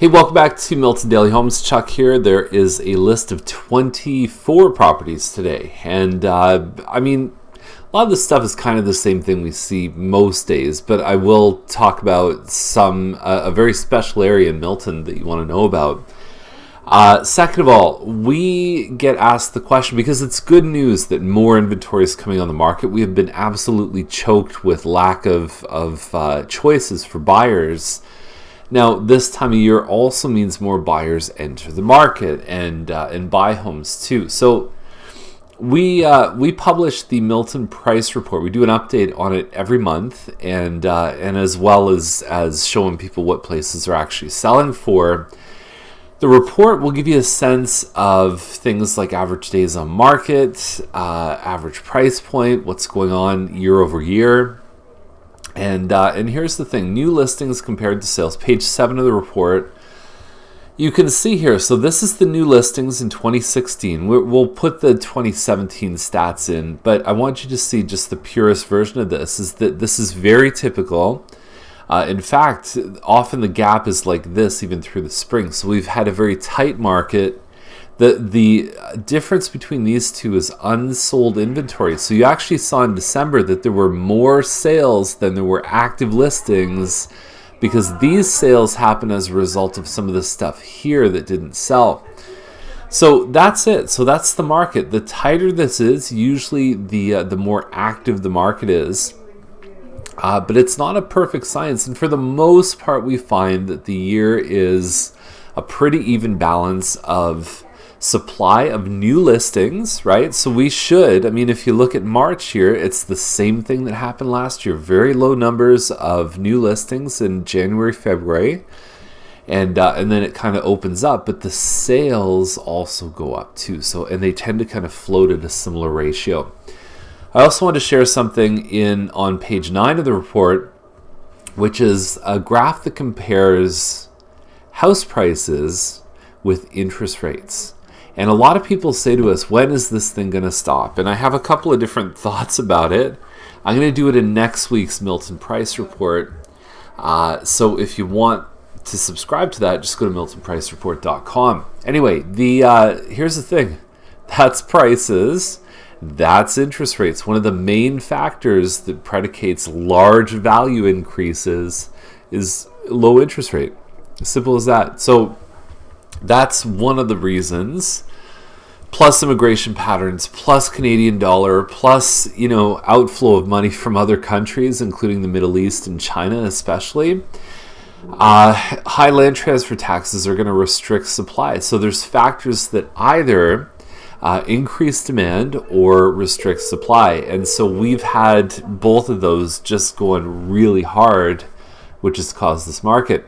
Hey, welcome back to Milton Daily Homes. Chuck here. There is a list of 24 properties today. And I mean, a lot of this stuff is kind of the same thing we see most days, but I will talk about a very special area in Milton that you want to know about. Second of all, we get asked the question, because it's good news that more inventory is coming on the market. We have been absolutely choked with lack of choices for buyers. Now, this time of year also means more buyers enter the market and buy homes too. So we publish the Milton Price Report. We do an update on it every month, and as well as showing people what places are actually selling for. The report will give you a sense of things like average days on market, average price point, what's going on year over year. And here's the thing, new listings compared to sales, page 7 of the report. You can see here, so this is the new listings in 2016. We'll put the 2017 stats in, but I want you to see just the purest version of this, is that this is very typical. In fact, often the gap is like this even through the spring. So we've had a very tight market. The difference between these two is unsold inventory. So you actually saw in December that there were more sales than there were active listings, because these sales happen as a result of some of the stuff here that didn't sell. So that's it. So that's the market. The tighter this is, usually the more active the market is. But it's not a perfect science. And for the most part, we find that the year is a pretty even balance of supply of new listings, right? So we should, if you look at March here, it's the same thing that happened last year. Very low numbers of new listings in January, February. And then it kind of opens up, but the sales also go up too. And they tend to kind of float at a similar ratio. I also want to share something on page 9 of the report, which is a graph that compares house prices with interest rates. And a lot of people say to us, when is this thing going to stop? And I have a couple of different thoughts about it. I'm going to do it in next week's Milton Price Report. So if you want to subscribe to that, just go to miltonpricereport.com. Anyway, here's the thing. That's prices. That's interest rates. One of the main factors that predicates large value increases is low interest rate. As simple as that. So that's one of the reasons. Plus immigration patterns, plus Canadian dollar, plus outflow of money from other countries, including the Middle East and China especially. High land transfer taxes are going to restrict supply. So there's factors that either increase demand or restrict supply. And so we've had both of those just going really hard, which has caused this market.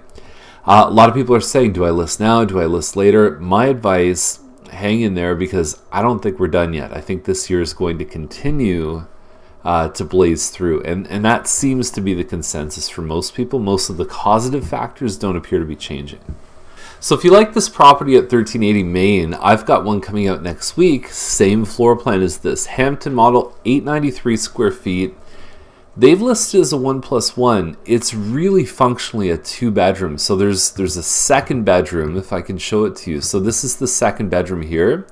A lot of people are saying, do I list now? Do I list later? My advice, hang in there, because I don't think we're done yet. I think this year is going to continue to blaze through. And that seems to be the consensus for most people. Most of the causative factors don't appear to be changing. So if you like this property at 1380 Main, I've got one coming out next week. Same floor plan as this. Hampton model, 893 square feet. They've listed as a 1+1. It's really functionally a 2-bedroom. So there's a second bedroom, if I can show it to you. So this is the second bedroom here.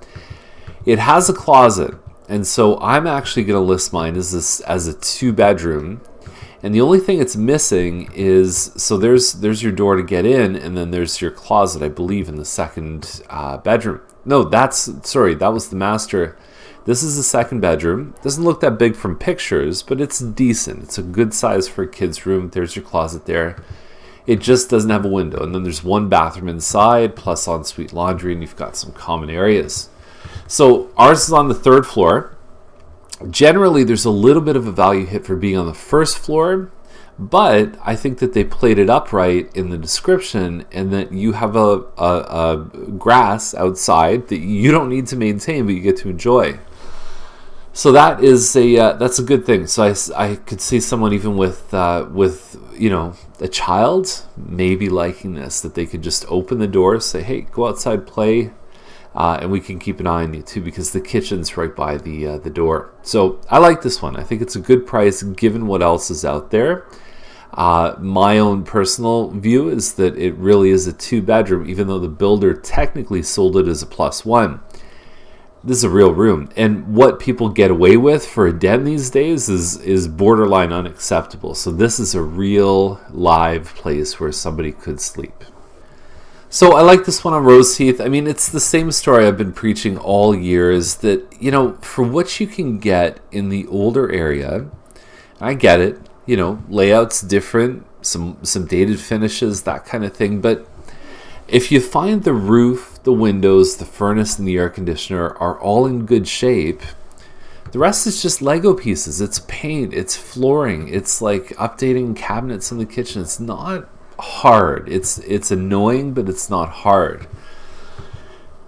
It has a closet. And so I'm actually going to list mine as a 2-bedroom. And the only thing it's missing is, so there's your door to get in, and then there's your closet, I believe, in the second bedroom. No, that was the master. This is the second bedroom. Doesn't look that big from pictures, but it's decent. It's a good size for a kid's room. There's your closet there. It just doesn't have a window. And then there's one bathroom inside, plus ensuite laundry, and you've got some common areas. So ours is on the 3rd floor. Generally, there's a little bit of a value hit for being on the 1st floor, but I think that they played it up right in the description, and that you have a grass outside that you don't need to maintain, but you get to enjoy. So that's a good thing. So I could see someone even with a child maybe liking this, that they could just open the door, say, hey, go outside, play. And we can keep an eye on you too, because the kitchen's right by the door. So I like this one. I think it's a good price given what else is out there. My own personal view is that it really is a 2-bedroom, even though the builder technically sold it as a +1. This is a real room, and what people get away with for a den these days is borderline unacceptable. So this is a real live place where somebody could sleep. So I like this one on Roseheath. I mean, it's the same story I've been preaching all year, is that, for what you can get in the older area, I get it, layout's different, some dated finishes, that kind of thing, but if you find the roof, the windows, the furnace, and the air conditioner are all in good shape, the rest is just Lego pieces. It's paint, it's flooring, it's like updating cabinets in the kitchen. It's not hard. It's annoying, but it's not hard.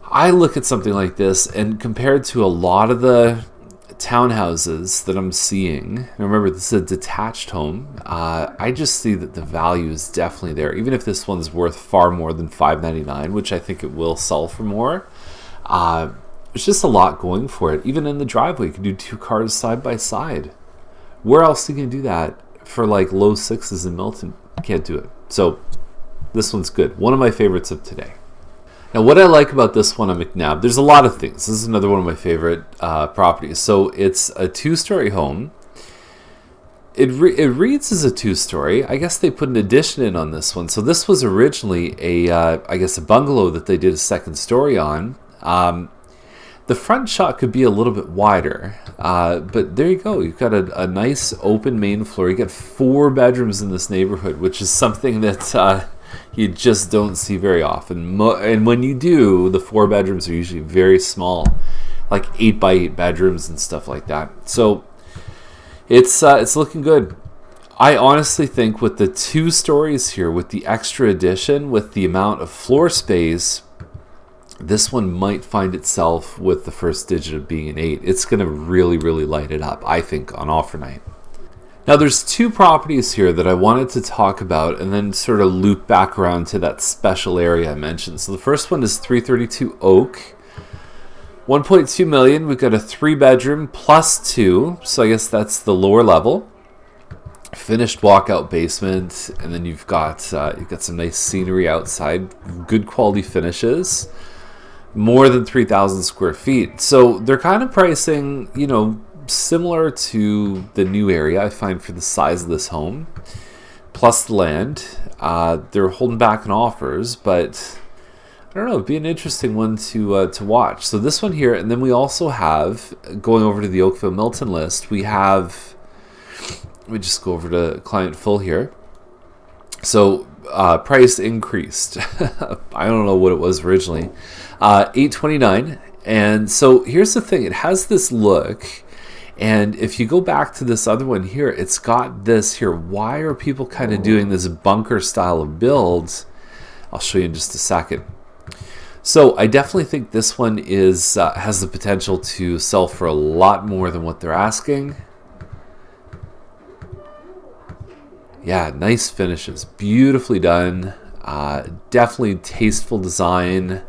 I look at something like this, and compared to a lot of the townhouses that I'm seeing, and remember this is a detached home, I just see that the value is definitely there. Even if this one's worth far more than $599, which I think it will sell for more, there's just a lot going for it. Even in the driveway, you can do 2 cars side by side. Where else are you going to do that for like low 6s in Milton? You can't do it. So this one's good. One of my favorites of today. Now, what I like about this one on McNabb, there's a lot of things. This is another one of my favorite properties. So it's a 2-story home. It reads as a 2-story. I guess they put an addition in on this one. So this was originally a bungalow that they did a 2nd story on. The front shot could be a little bit wider, but there you go. You've got a nice open main floor. You got 4 bedrooms in this neighborhood, which is something that you just don't see very often. And when you do, the 4 bedrooms are usually very small, like 8 by 8 bedrooms and stuff like that. So it's looking good. I honestly think with the 2 stories here, with the extra addition, with the amount of floor space, this one might find itself with the first digit of being an 8. It's going to really, really light it up, I think, on offer night. Now, there's 2 properties here that I wanted to talk about and then sort of loop back around to that special area I mentioned. So the first one is 332 Oak. 1.2 million. We've got a 3-bedroom +2. So I guess that's the lower level. Finished walkout basement, and then you've got some nice scenery outside. Good quality finishes. More than 3,000 square feet. So they're kind of pricing, similar to the new area, I find, for the size of this home, plus the land. They're holding back on offers, but I don't know, it'd be an interesting one to watch. So this one here, and then we also have, going over to the Oakville Milton list, we have, let me just go over to client full here. So price increased. I don't know what it was originally. $829. And so here's the thing. It has this look. And if you go back to this other one here, it's got this here. Why are people kind of doing this bunker style of builds? I'll show you in just a second. So I definitely think this one is has the potential to sell for a lot more than what they're asking. Yeah, nice finishes. Beautifully done. Definitely tasteful design.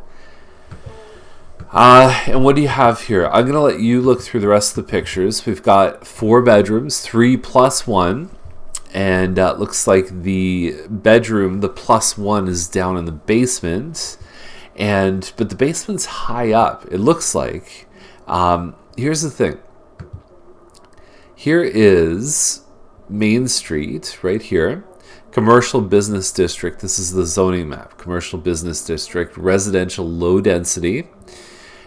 And what do you have here? I'm going to let you look through the rest of the pictures. We've got 4 bedrooms, 3 plus 1. And looks like the bedroom, the +1, is down in the basement. But the basement's high up, it looks like. Here's the thing. Here is Main Street, right here. Commercial Business District. This is the zoning map. Commercial Business District, residential, low density.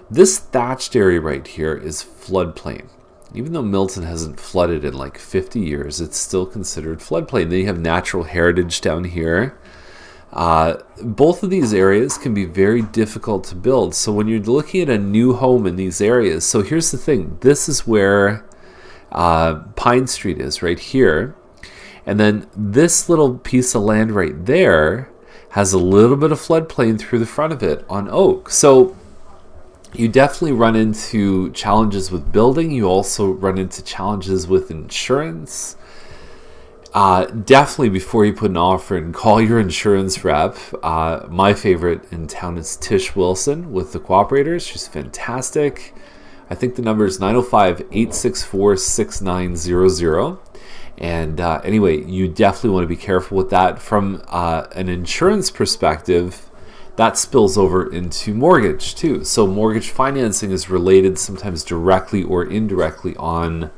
This thatched area right here is floodplain. Even though Milton hasn't flooded in like 50 years, it's still considered floodplain. Then you have natural heritage down here. Both of these areas can be very difficult to build. So when you're looking at a new home in these areas, so here's the thing. This is where Pine Street is, right here. And then this little piece of land right there has a little bit of floodplain through the front of it on Oak. So you definitely run into challenges with building. You also run into challenges with insurance. Definitely before you put an offer in, call your insurance rep. My favorite in town is Tish Wilson with the Cooperators. She's fantastic. I think the number is 905-864-6900. And anyway, you definitely want to be careful with that. From an insurance perspective, that spills over into mortgage too. So mortgage financing is related sometimes directly or indirectly on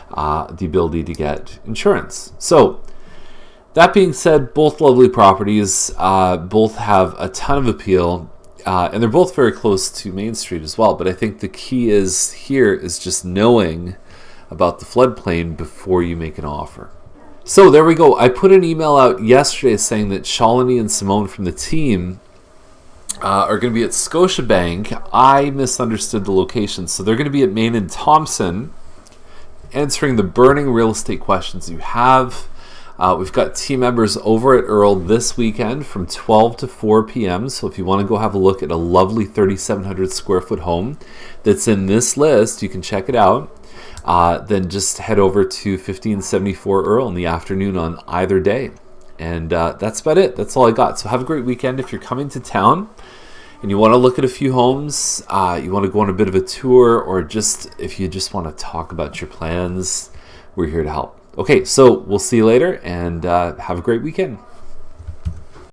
the ability to get insurance. So that being said, both lovely properties, both have a ton of appeal, and they're both very close to Main Street as well. But I think the key is just knowing about the floodplain before you make an offer. So there we go. I put an email out yesterday saying that Shalini and Simone from the team are going to be at Scotiabank. I misunderstood the location. So they're going to be at Main and Thompson, answering the burning real estate questions you have. We've got team members over at Earl this weekend from 12 to 4 p.m. So if you want to go have a look at a lovely 3,700 square foot home that's in this list, you can check it out. Then just head over to 1574 Earl in the afternoon on either day. And that's about it. That's all I got. So have a great weekend. If you're coming to town and you want to look at a few homes, you want to go on a bit of a tour, or just if you just want to talk about your plans, we're here to help. Okay, so we'll see you later, and have a great weekend.